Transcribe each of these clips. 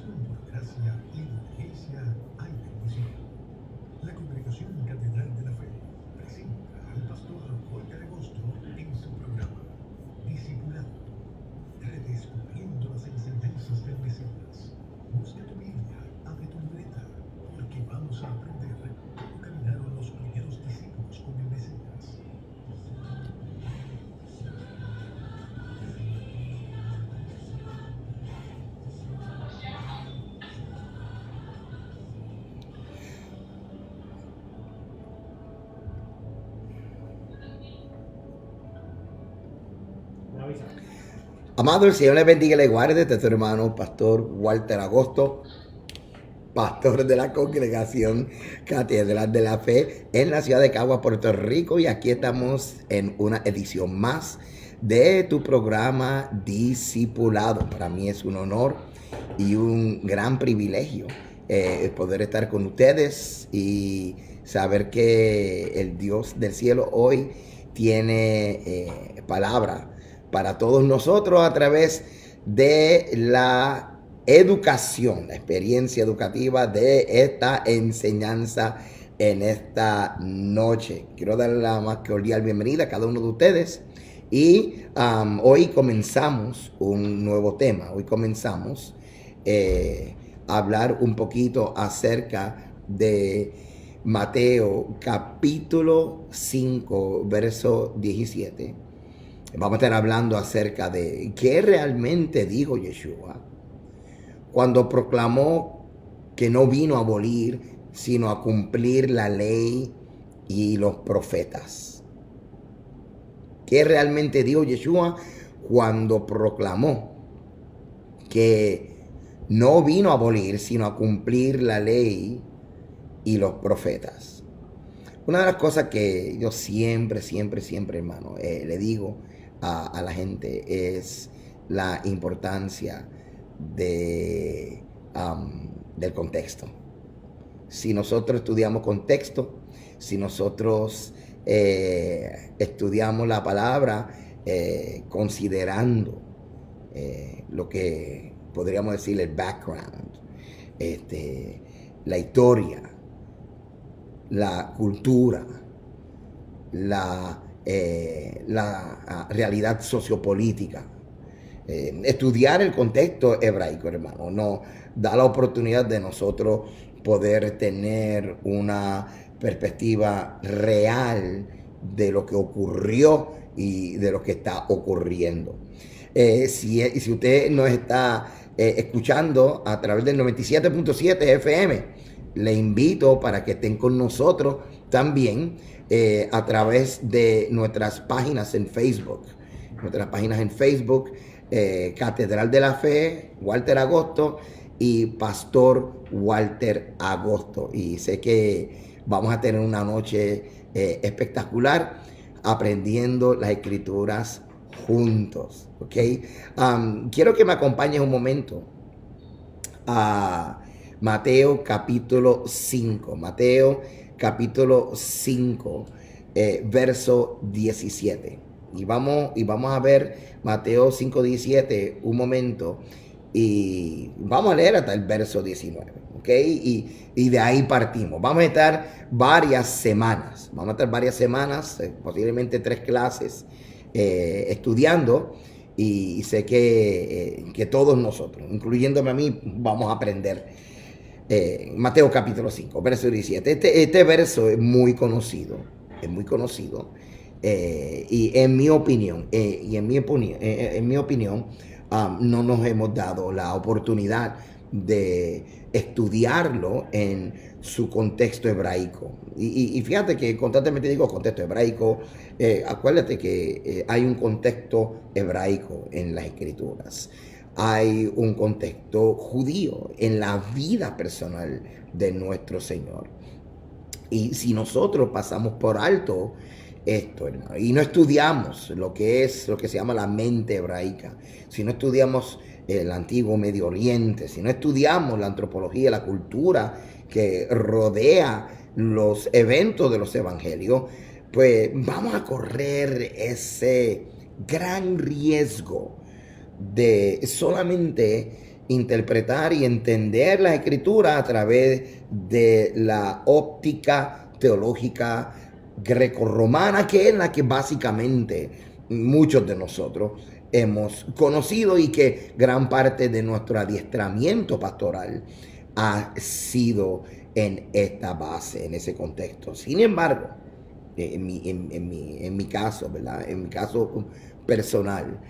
con por gracia y diligencia hay bendición. La Congregación Catedral de la Fe presenta al pastor Walter Agosto en su programa Discipulado, redescubriendo las enseñanzas del Mesías. Busca tu Biblia, abre tu libreta, porque vamos a aprender cómo caminaron los primeros discípulos con el Mesías. Amado, el Señor les bendiga y les guarde. Este es tu hermano, Pastor Walter Agosto, pastor de la Congregación Catedral de la Fe en la ciudad de Caguas, Puerto Rico. Y aquí estamos en una edición más de tu programa Discipulado. Para mí es un honor y un gran privilegio poder estar con ustedes y saber que el Dios del cielo hoy tiene palabra para todos nosotros a través de la educación, la experiencia educativa de esta enseñanza en esta noche. Quiero darle la más cordial bienvenida a cada uno de ustedes y hoy comenzamos un nuevo tema. Hoy comenzamos a hablar un poquito acerca de Mateo capítulo 5, verso 17. Vamos a estar hablando acerca de qué realmente dijo Yeshua cuando proclamó que no vino a abolir, sino a cumplir la ley y los profetas. ¿Qué realmente dijo Yeshua cuando proclamó que no vino a abolir, sino a cumplir la ley y los profetas? Una de las cosas que yo siempre, hermano, le digo a la gente es la importancia del contexto. Si nosotros estudiamos contexto, si nosotros estudiamos la palabra considerando lo que podríamos decir el background, la historia, la cultura, la realidad sociopolítica, estudiar el contexto hebraico, hermano, nos da la oportunidad de nosotros poder tener una perspectiva real de lo que ocurrió y de lo que está ocurriendo. Si usted nos está escuchando a través del 97.7 FM, le invito para que estén con nosotros también a través de nuestras páginas en Facebook. Nuestras páginas en Facebook, Catedral de la Fe, Walter Agosto y Pastor Walter Agosto. Y sé que vamos a tener una noche espectacular aprendiendo las escrituras juntos. ¿Ok? Quiero que me acompañes un momento a Mateo capítulo 5. Mateo capítulo 5, verso 17. Y vamos a ver Mateo 5, 17 un momento. Y vamos a leer hasta el verso 19. ¿Ok? Y de ahí partimos. Vamos a estar varias semanas. Posiblemente 3 clases estudiando. Y sé que todos nosotros, incluyéndome a mí, vamos a aprender. Mateo capítulo 5, verso 17. Este verso es muy conocido. Y en mi opinión, no nos hemos dado la oportunidad de estudiarlo en su contexto hebraico. Y fíjate que constantemente digo contexto hebraico. Acuérdate que hay un contexto hebraico en las escrituras. Hay un contexto judío en la vida personal de nuestro Señor. Y si nosotros pasamos por alto esto, hermano, y no estudiamos lo que se llama la mente hebraica, si no estudiamos el antiguo Medio Oriente, si no estudiamos la antropología, la cultura que rodea los eventos de los evangelios, pues vamos a correr ese gran riesgo de solamente interpretar y entender las escrituras a través de la óptica teológica grecorromana, que es la que básicamente muchos de nosotros hemos conocido y que gran parte de nuestro adiestramiento pastoral ha sido en esta base, en ese contexto. Sin embargo, en mi caso, ¿verdad? En mi caso personal,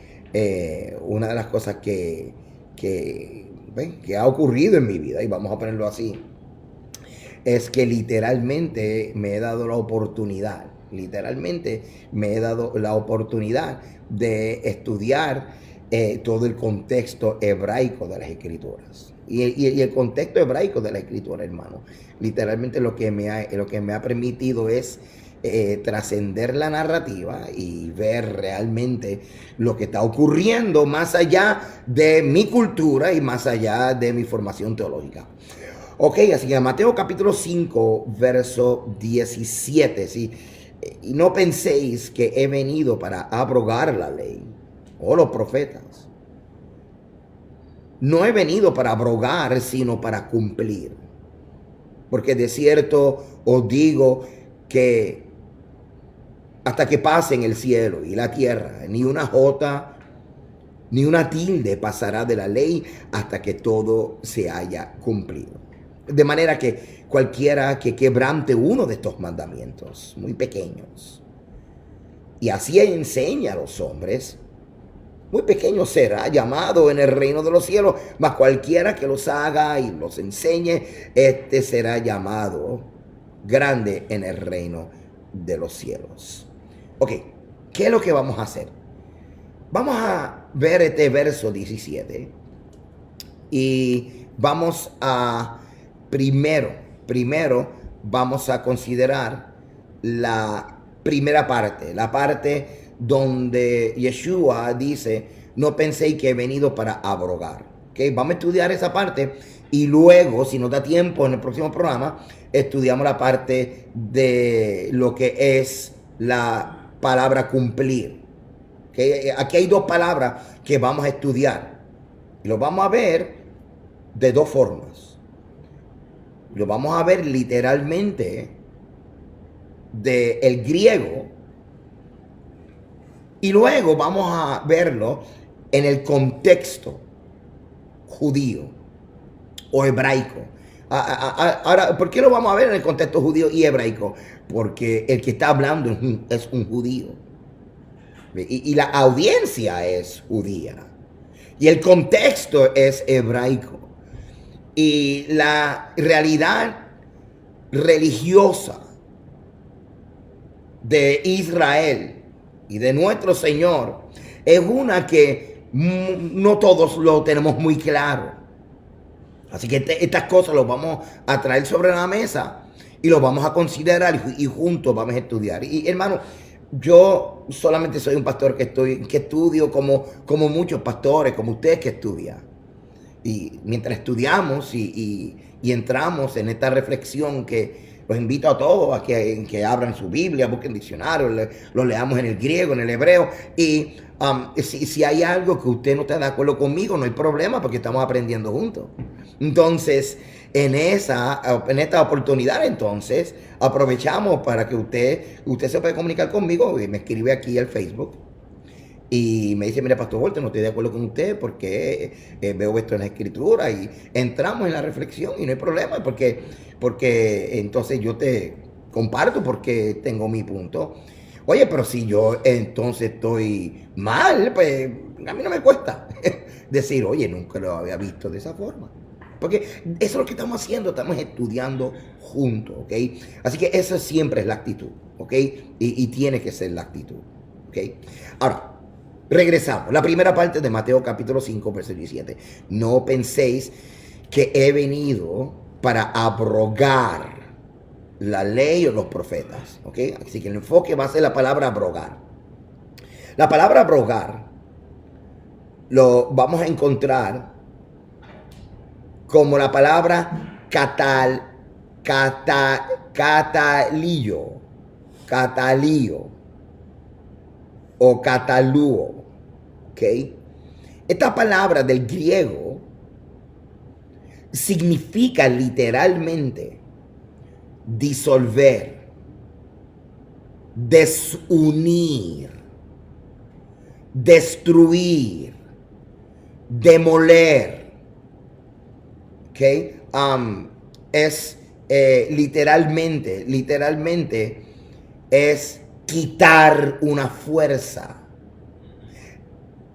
una de las cosas que ha ocurrido en mi vida, y vamos a ponerlo así, es que literalmente me he dado la oportunidad, de estudiar todo el contexto hebraico de las escrituras. Y el contexto hebraico de la escritura, hermano, literalmente lo que me ha permitido es trascender la narrativa y ver realmente lo que está ocurriendo más allá de mi cultura y más allá de mi formación teológica. Ok, así que Mateo capítulo 5, verso 17, ¿sí? Y no penséis que he venido para abrogar la ley o los profetas. No he venido para abrogar, sino para cumplir. Porque de cierto os digo que hasta que pasen el cielo y la tierra, ni una jota ni una tilde pasará de la ley hasta que todo se haya cumplido. De manera que cualquiera que quebrante uno de estos mandamientos muy pequeños y así enseña a los hombres, muy pequeño será llamado en el reino de los cielos, mas cualquiera que los haga y los enseñe, este será llamado grande en el reino de los cielos. Ok, ¿qué es lo que vamos a hacer? Vamos a ver este verso 17 y vamos a primero vamos a considerar la primera parte, la parte donde Yeshua dice, no penséis que he venido para abrogar. ¿Okay? Vamos a estudiar esa parte y luego, si nos da tiempo en el próximo programa, estudiamos la parte de lo que es la palabra cumplir. ¿Okay? Aquí hay dos palabras que vamos a estudiar y lo vamos a ver de dos formas. Lo vamos a ver literalmente del griego y luego vamos a verlo en el contexto judío o hebraico. Ahora, ¿por qué lo vamos a ver en el contexto judío y hebraico? Porque el que está hablando es un judío y la audiencia es judía y el contexto es hebraico. Y la realidad religiosa de Israel y de nuestro Señor es una que no todos lo tenemos muy claro. Así que estas cosas las vamos a traer sobre la mesa y lo vamos a considerar y juntos vamos a estudiar. Y hermano, yo solamente soy un pastor que estudio como muchos pastores, como ustedes que estudian. Y mientras estudiamos y entramos en esta reflexión que los invito a todos a que abran su Biblia, busquen diccionarios, lo leamos en el griego, en el hebreo. Y si hay algo que usted no está de acuerdo conmigo, no hay problema porque estamos aprendiendo juntos. Entonces, en esta oportunidad, entonces, aprovechamos para que usted se puede comunicar conmigo y me escribe aquí al Facebook. Y me dice, mira, Pastor Walter, no estoy de acuerdo con usted porque veo esto en la escritura y entramos en la reflexión y no hay problema porque entonces yo te comparto porque tengo mi punto. Oye, pero si yo entonces estoy mal, pues a mí no me cuesta decir, oye, nunca lo había visto de esa forma. Porque eso es lo que estamos haciendo, estamos estudiando juntos, ¿ok? Así que esa siempre es la actitud, ¿ok? Y tiene que ser la actitud, ¿ok? Ahora, regresamos. La primera parte de Mateo capítulo 5, verso 17. No penséis que he venido para abrogar la ley o los profetas. ¿Ok? Así que el enfoque va a ser la palabra abrogar. La palabra abrogar lo vamos a encontrar como la palabra catalío o catalúo. ¿Okay? Esta palabra del griego significa literalmente disolver, desunir, destruir, demoler. ¿Ok? Es literalmente es quitar una fuerza.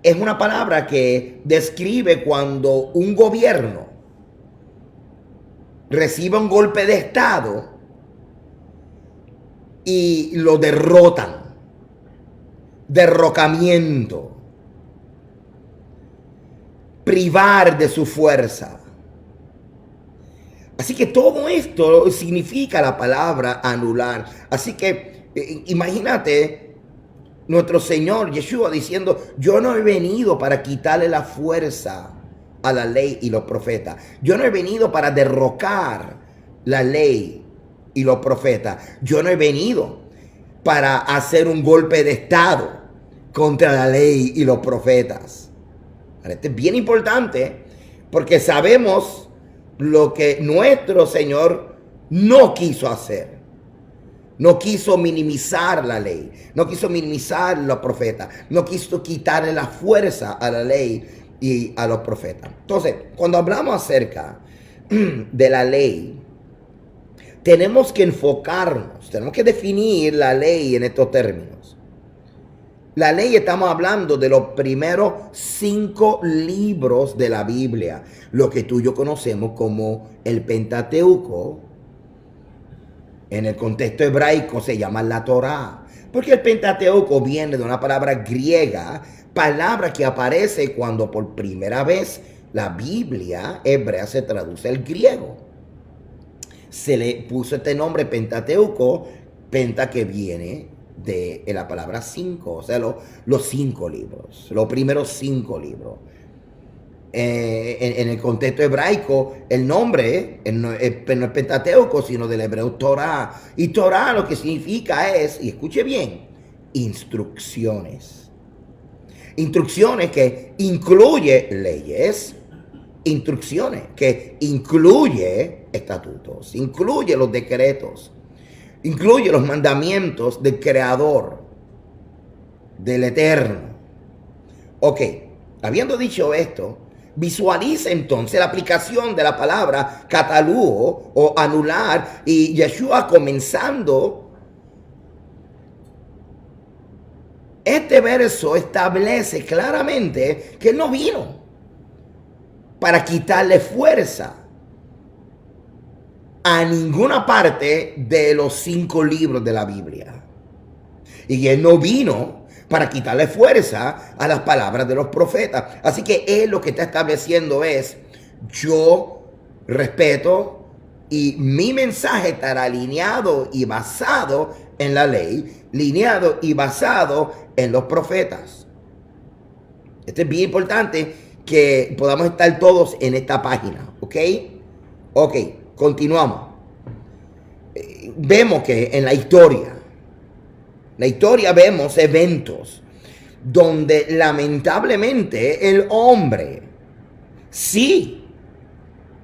Es una palabra que describe cuando un gobierno recibe un golpe de estado y lo derrotan. Derrocamiento. Privar de su fuerza. Así que todo esto significa la palabra anular. Así que imagínate nuestro Señor Yeshua diciendo, yo no he venido para quitarle la fuerza a la ley y los profetas. Yo no he venido para derrocar la ley y los profetas. Yo no he venido para hacer un golpe de estado contra la ley y los profetas. Esto es bien importante porque sabemos lo que nuestro Señor no quiso hacer. No quiso minimizar la ley, no quiso minimizar los profetas, no quiso quitarle la fuerza a la ley y a los profetas. Entonces, cuando hablamos acerca de la ley, tenemos que enfocarnos, tenemos que definir la ley en estos términos. La ley, estamos hablando de los primeros 5 libros de la Biblia, lo que tú y yo conocemos como el Pentateuco. En el contexto hebraico se llama la Torá, porque el Pentateuco viene de una palabra griega, palabra que aparece cuando por primera vez la Biblia hebrea se traduce al griego. Se le puso este nombre Pentateuco, penta que viene de la palabra 5, o sea, los 5 libros, los primeros 5 libros. En el contexto hebraico, el nombre no es Pentateuco, sino del hebreo Torah. Y Torah lo que significa es, y escuche bien, instrucciones. Instrucciones que incluye leyes, instrucciones que incluye estatutos, incluye los decretos, incluye los mandamientos del Creador, del Eterno. Ok, habiendo dicho esto, visualiza entonces la aplicación de la palabra catalúo o anular y Yeshua comenzando. Este verso establece claramente que él no vino para quitarle fuerza a ninguna parte de los 5 libros de la Biblia. Y él no vino para quitarle fuerza a las palabras de los profetas. Así que él lo que está estableciendo es, yo respeto y mi mensaje estará alineado y basado en la ley, lineado y basado en los profetas. Esto es bien importante que podamos estar todos en esta página, ¿ok? Ok, continuamos. Vemos que en la historia vemos eventos donde lamentablemente el hombre sí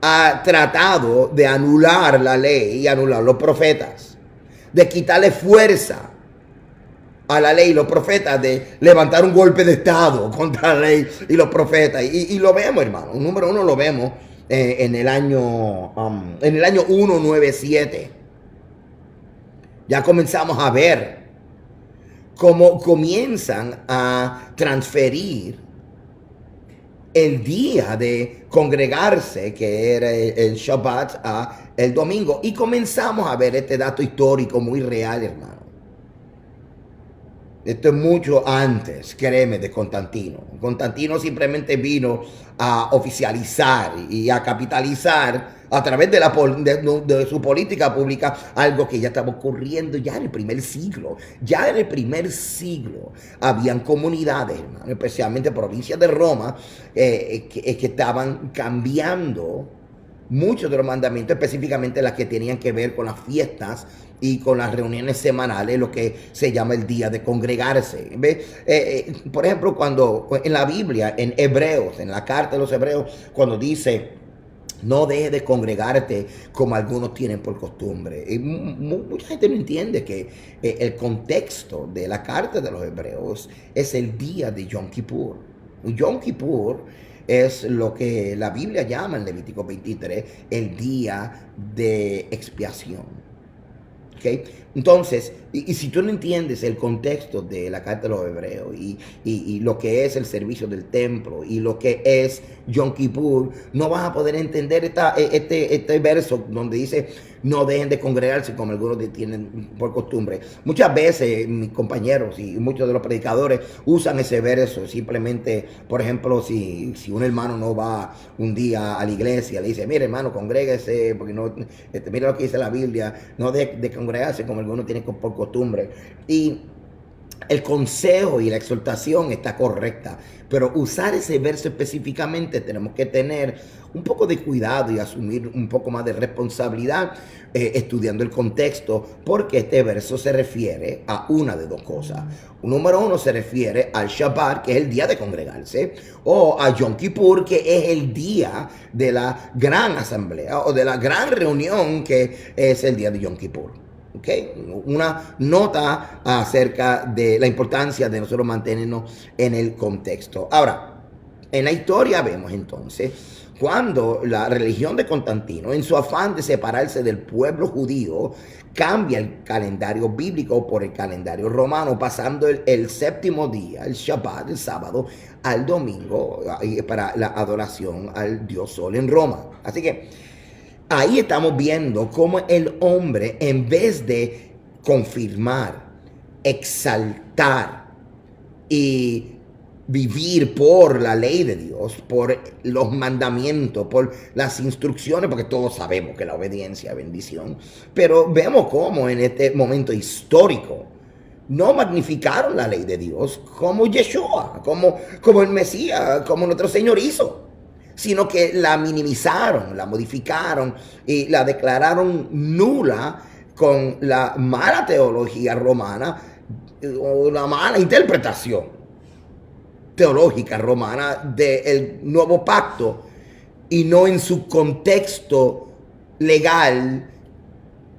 ha tratado de anular la ley y anular los profetas, de quitarle fuerza a la ley y los profetas, de levantar un golpe de estado contra la ley y los profetas. Y lo vemos, hermano. Número 1 lo vemos en el año 197. Ya comenzamos a ver cómo comienzan a transferir el día de congregarse, que era el Shabbat, a el domingo. Y comenzamos a ver este dato histórico muy real, hermano. Esto es mucho antes, créeme, de Constantino. Constantino simplemente vino a oficializar y a capitalizar a través de su política pública algo que ya estaba ocurriendo ya en el primer siglo. Ya en el primer siglo habían comunidades, hermano, especialmente provincias de Roma, que estaban cambiando muchos de los mandamientos, específicamente las que tenían que ver con las fiestas y con las reuniones semanales, lo que se llama el día de congregarse. Por ejemplo, cuando en la Biblia, en Hebreos, en la carta de los Hebreos, cuando dice No dejes de congregarte como algunos tienen por costumbre. Y mucha gente no entiende que el contexto de la carta de los Hebreos es el día de Yom Kippur. Yom Kippur es lo que la Biblia llama en Levítico 23 el día de expiación. ¿Okay? Entonces, y si tú no entiendes el contexto de la carta de los Hebreos y lo que es el servicio del templo y lo que es Yom Kippur, no vas a poder entender este verso donde dice no dejen de congregarse como algunos tienen por costumbre. Muchas veces mis compañeros y muchos de los predicadores usan ese verso simplemente, por ejemplo, si un hermano no va un día a la iglesia, le dice, mire hermano, congréguese, porque no, mira lo que dice la Biblia, no de congregarse como algunos tienen por costumbre. Y el consejo y la exhortación está correcta, pero usar ese verso específicamente tenemos que tener un poco de cuidado y asumir un poco más de responsabilidad estudiando el contexto, porque este verso se refiere a una de dos cosas. Número uno, se refiere al Shabbat, que es el día de congregarse, o a Yom Kippur, que es el día de la gran asamblea o de la gran reunión, que es el día de Yom Kippur. Okay. Una nota acerca de la importancia de nosotros mantenernos en el contexto. Ahora, en la historia vemos entonces cuando la religión de Constantino, en su afán de separarse del pueblo judío, cambia el calendario bíblico por el calendario romano, pasando el séptimo día, el Shabbat, el sábado, al domingo para la adoración al dios Sol en Roma. Así que ahí estamos viendo cómo el hombre, en vez de confirmar, exaltar y vivir por la ley de Dios, por los mandamientos, por las instrucciones, porque todos sabemos que la obediencia es bendición, pero vemos cómo en este momento histórico no magnificaron la ley de Dios como Yeshua, como el Mesías, como nuestro Señor hizo, sino que la minimizaron, la modificaron y la declararon nula con la mala teología romana o la mala interpretación teológica romana del nuevo pacto y no en su contexto legal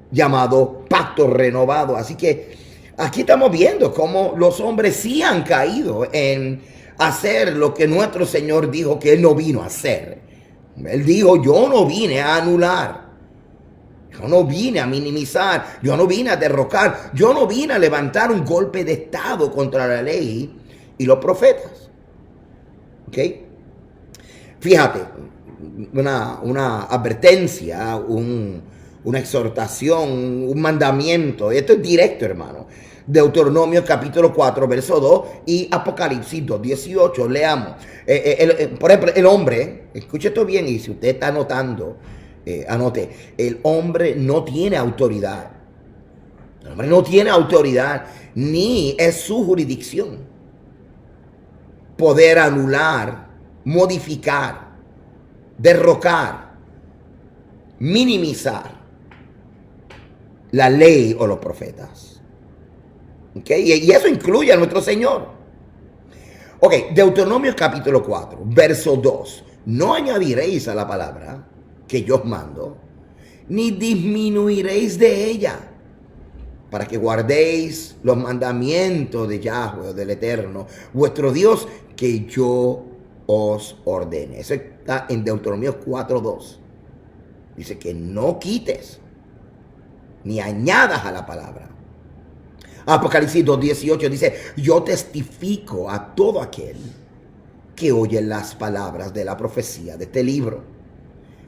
llamado pacto renovado. Así que aquí estamos viendo cómo los hombres sí han caído en hacer lo que nuestro Señor dijo que Él no vino a hacer. Él dijo, yo no vine a anular, yo no vine a minimizar, yo no vine a derrocar, yo no vine a levantar un golpe de Estado contra la ley y los profetas. ¿Ok? Fíjate, una advertencia, una exhortación, un mandamiento. Esto es directo, hermano. Deuteronomio capítulo 4, verso 2 y Apocalipsis 2, 18. Leamos. Por ejemplo, el hombre, escuche esto bien y si usted está anotando, anote. El hombre no tiene autoridad. El hombre no tiene autoridad ni es su jurisdicción poder anular, modificar, derrocar, minimizar la ley o los profetas. ¿Okay? Y eso incluye a nuestro Señor. Ok, Deuteronomio capítulo 4, verso 2. No añadiréis a la palabra que yo os mando, ni disminuiréis de ella, para que guardéis los mandamientos de Yahweh, del Eterno, vuestro Dios, que yo os ordene. Eso está en Deuteronomio 4:2. Dice que no quites ni añadas a la palabra. Apocalipsis 2:18 dice, yo testifico a todo aquel que oye las palabras de la profecía de este libro.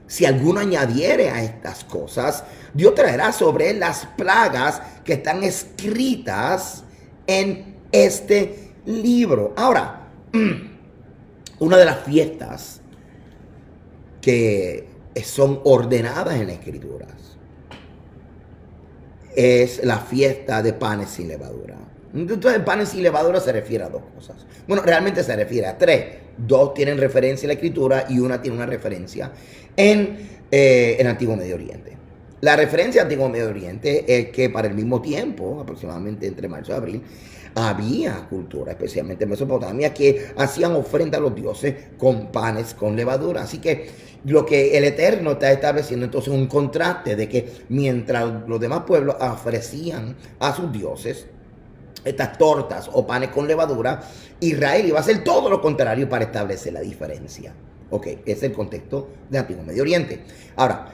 Si alguno añadiere a estas cosas, Dios traerá sobre él las plagas que están escritas en este libro. Ahora, una de las fiestas que son ordenadas en las Escrituras es la fiesta de panes sin levadura. Entonces, panes sin levadura se refiere a dos cosas. Bueno, realmente se refiere a tres. Dos tienen referencia en la Escritura y una tiene una referencia en el Antiguo Medio Oriente. La referencia al Antiguo Medio Oriente es que para el mismo tiempo, aproximadamente entre marzo y abril, había cultura, especialmente en Mesopotamia, que hacían ofrenda a los dioses con panes con levadura. Así que lo que el Eterno está estableciendo entonces un contraste de que mientras los demás pueblos ofrecían a sus dioses estas tortas o panes con levadura, Israel iba a hacer todo lo contrario para establecer la diferencia. Ok, ese es el contexto del Antiguo Medio Oriente. Ahora,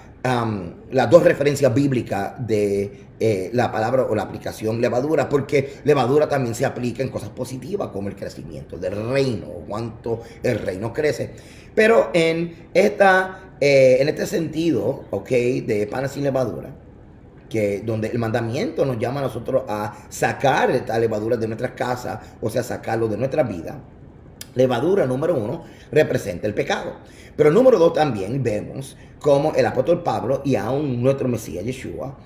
las dos referencias bíblicas de la palabra o la aplicación levadura, porque levadura también se aplica en cosas positivas como el crecimiento del reino, cuánto el reino crece. Pero en este sentido, ok, de panes sin levadura, que donde el mandamiento nos llama a nosotros a sacar esta levadura de nuestras casas, o sea, sacarlo de nuestra vida. Levadura, número 1, representa el pecado. Pero número 2 también vemos como el apóstol Pablo y aún nuestro Mesías Yeshua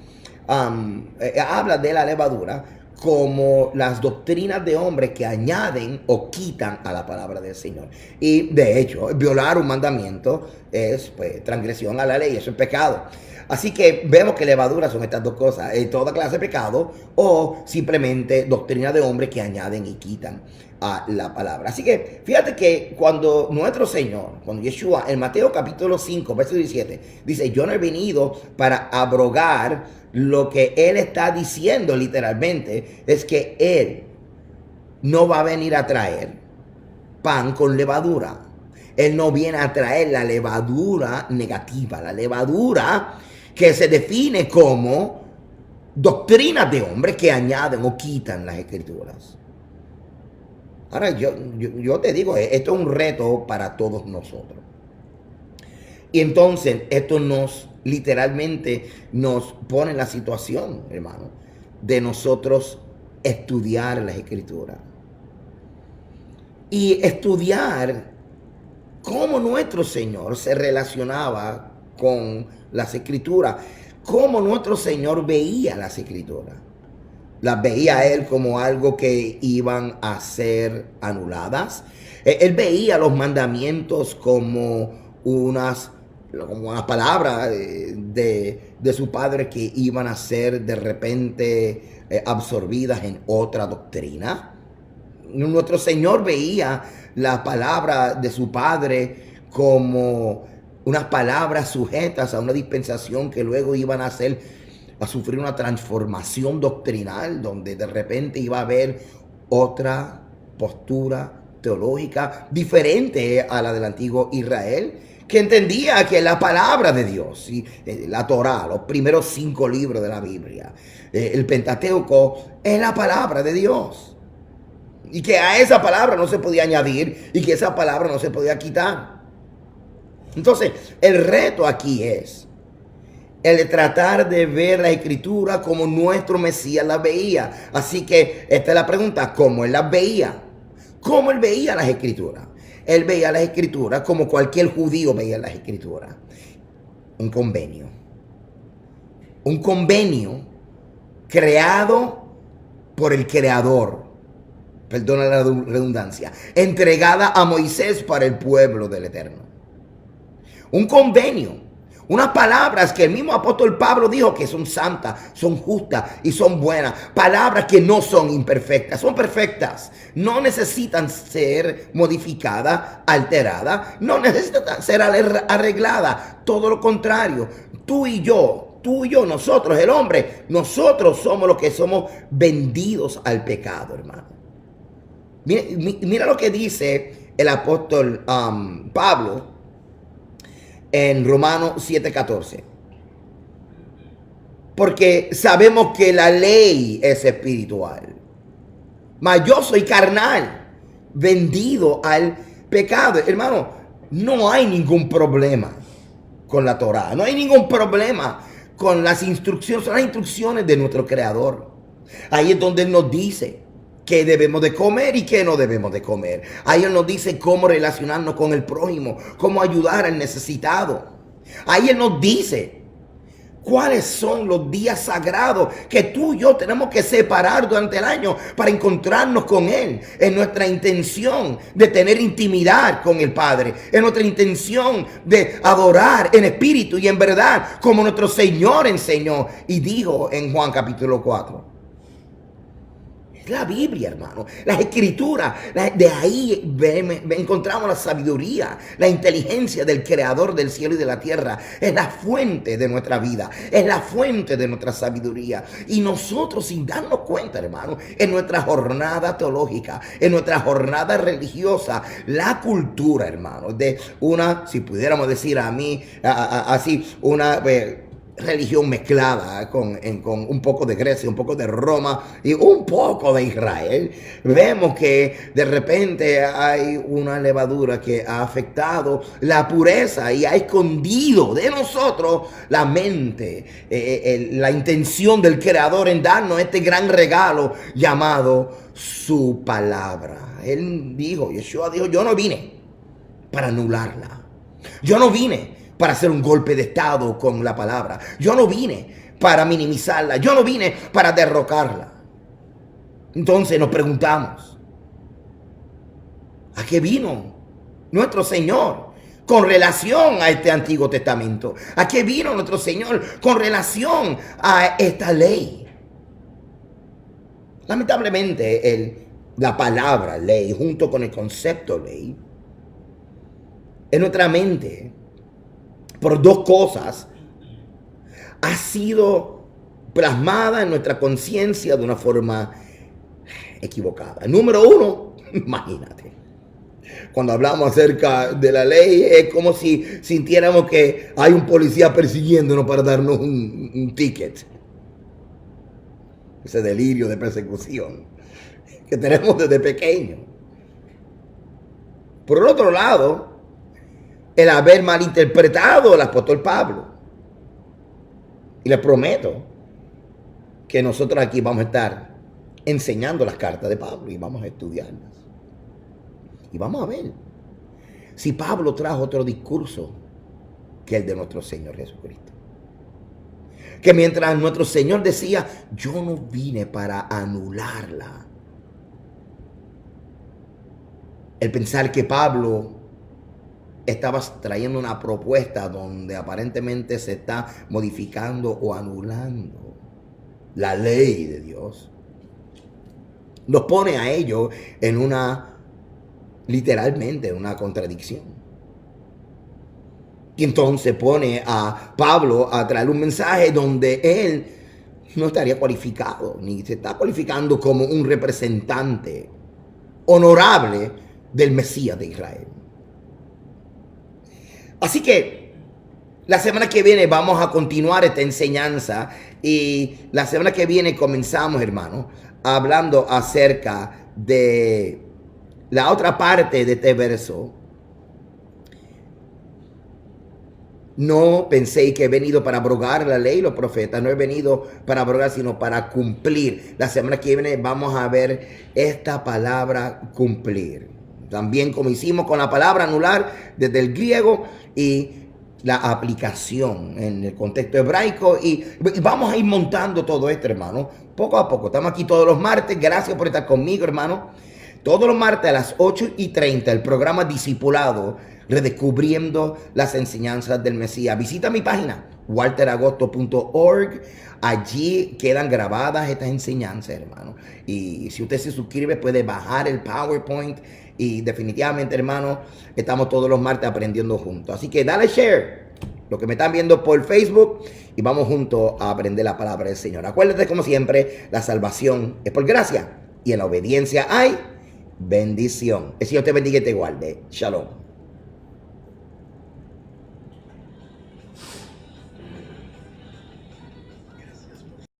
habla de la levadura como las doctrinas de hombres que añaden o quitan a la palabra del Señor. Y de hecho, violar un mandamiento es pues, transgresión a la ley, eso es pecado. Así que vemos que levadura son estas dos cosas, toda clase de pecado o simplemente doctrina de hombres que añaden y quitan a la palabra. Así que fíjate que cuando nuestro Señor, cuando Yeshua, en Mateo capítulo 5, verso 17, dice, yo no he venido para abrogar, lo que Él está diciendo literalmente es que Él no va a venir a traer pan con levadura. Él no viene a traer la levadura negativa, la levadura que se define como doctrinas de hombres que añaden o quitan las escrituras. Ahora, yo te digo, esto es un reto para todos nosotros. Y entonces, esto literalmente nos pone en la situación, hermano, de nosotros estudiar las escrituras. Y estudiar cómo nuestro Señor se relacionaba con las escrituras, cómo nuestro Señor veía las escrituras. Las veía Él como algo que iban a ser anuladas. Él veía los mandamientos como unas palabras de su Padre que iban a ser de repente absorbidas en otra doctrina. Nuestro Señor veía la palabra de su Padre como unas palabras sujetas a una dispensación que luego iban a sufrir una transformación doctrinal, donde de repente iba a haber otra postura teológica diferente a la del antiguo Israel, que entendía que la palabra de Dios, la Torá, los primeros 5 libros de la Biblia, el Pentateuco, es la palabra de Dios. Y que a esa palabra no se podía añadir y que esa palabra no se podía quitar. Entonces, el reto aquí es el de tratar de ver la escritura como nuestro Mesías la veía. Así que esta es la pregunta, ¿cómo él las veía? ¿Cómo él veía las escrituras? Él veía las escrituras como cualquier judío veía las escrituras. Un convenio. Un convenio creado por el Creador. Perdona la redundancia. Entregada a Moisés para el pueblo del Eterno. Un convenio. Unas palabras que el mismo apóstol Pablo dijo que son santas, son justas y son buenas. Palabras que no son imperfectas, son perfectas. No necesitan ser modificadas, alteradas. No necesitan ser arregladas. Todo lo contrario. Tú y yo, nosotros, el hombre, nosotros somos los que somos vendidos al pecado, hermano. Mira lo que dice el apóstol Pablo en Romanos 7:14. Porque sabemos que la ley es espiritual, mas yo soy carnal, vendido al pecado. Hermano, no hay ningún problema con la Torá, no hay ningún problema con las instrucciones, son las instrucciones de nuestro Creador. Ahí es donde Él nos dice qué debemos de comer y qué no debemos de comer. Ahí Él nos dice cómo relacionarnos con el prójimo, cómo ayudar al necesitado. Ahí Él nos dice cuáles son los días sagrados que tú y yo tenemos que separar durante el año para encontrarnos con Él. En nuestra intención de tener intimidad con el Padre. En nuestra intención de adorar en espíritu y en verdad, como nuestro Señor enseñó y dijo en Juan capítulo 4. La Biblia, hermano, las escrituras, de ahí encontramos la sabiduría, la inteligencia del creador del cielo y de la tierra. Es la fuente de nuestra vida, es la fuente de nuestra sabiduría. Y nosotros, sin darnos cuenta, hermano, en nuestra jornada teológica, en nuestra jornada religiosa, la cultura, hermano, de una, si pudiéramos decir así, una religión mezclada con un poco de Grecia, un poco de Roma y un poco de Israel, vemos que de repente hay una levadura que ha afectado la pureza y ha escondido de nosotros la mente, la intención del Creador en darnos este gran regalo llamado su palabra. Yeshua dijo, yo no vine para anularla. Yo no vine para hacer un golpe de estado con la palabra. Yo no vine para minimizarla. Yo no vine para derrocarla. Entonces nos preguntamos, ¿a qué vino nuestro Señor con relación a este Antiguo Testamento? ¿A qué vino nuestro Señor con relación a esta ley? Lamentablemente, la palabra ley, junto con el concepto ley, en nuestra mente, por dos cosas, ha sido plasmada en nuestra conciencia de una forma equivocada. Número uno, imagínate, cuando hablamos acerca de la ley, es como si sintiéramos que hay un policía persiguiéndonos para darnos un ticket. Ese delirio de persecución que tenemos desde pequeño. Por el otro lado, el haber malinterpretado al apóstol Pablo. Y les prometo que nosotros aquí vamos a estar enseñando las cartas de Pablo y vamos a estudiarlas. Y vamos a ver si Pablo trajo otro discurso que el de nuestro Señor Jesucristo. Que mientras nuestro Señor decía, yo no vine para anularla. El pensar que Pablo estaba trayendo una propuesta donde aparentemente se está modificando o anulando la ley de Dios, nos pone a ellos en literalmente en una contradicción. Y entonces pone a Pablo a traer un mensaje donde él no estaría cualificado, ni se está cualificando como un representante honorable del Mesías de Israel. Así que la semana que viene vamos a continuar esta enseñanza y la semana que viene comenzamos, hermano, hablando acerca de la otra parte de este verso. No penséis que he venido para abrogar la ley y los profetas. No he venido para abrogar, sino para cumplir. La semana que viene vamos a ver esta palabra cumplir. También como hicimos con la palabra anular desde el griego y la aplicación en el contexto hebraico. Y vamos a ir montando todo esto, hermano, poco a poco. Estamos aquí todos los martes. Gracias por estar conmigo, hermano. Todos los martes a las 8:30 el programa Discipulado, redescubriendo las enseñanzas del Mesías. Visita mi página, walteragosto.org. Allí quedan grabadas estas enseñanzas, hermano. Y si usted se suscribe, puede bajar el PowerPoint. Y definitivamente, hermano, estamos todos los martes aprendiendo juntos. Así que dale share, lo que me están viendo por Facebook, y vamos juntos a aprender la palabra del Señor. Acuérdate, como siempre, la salvación es por gracia y en la obediencia hay bendición. El Señor te bendiga y te guarde. Shalom.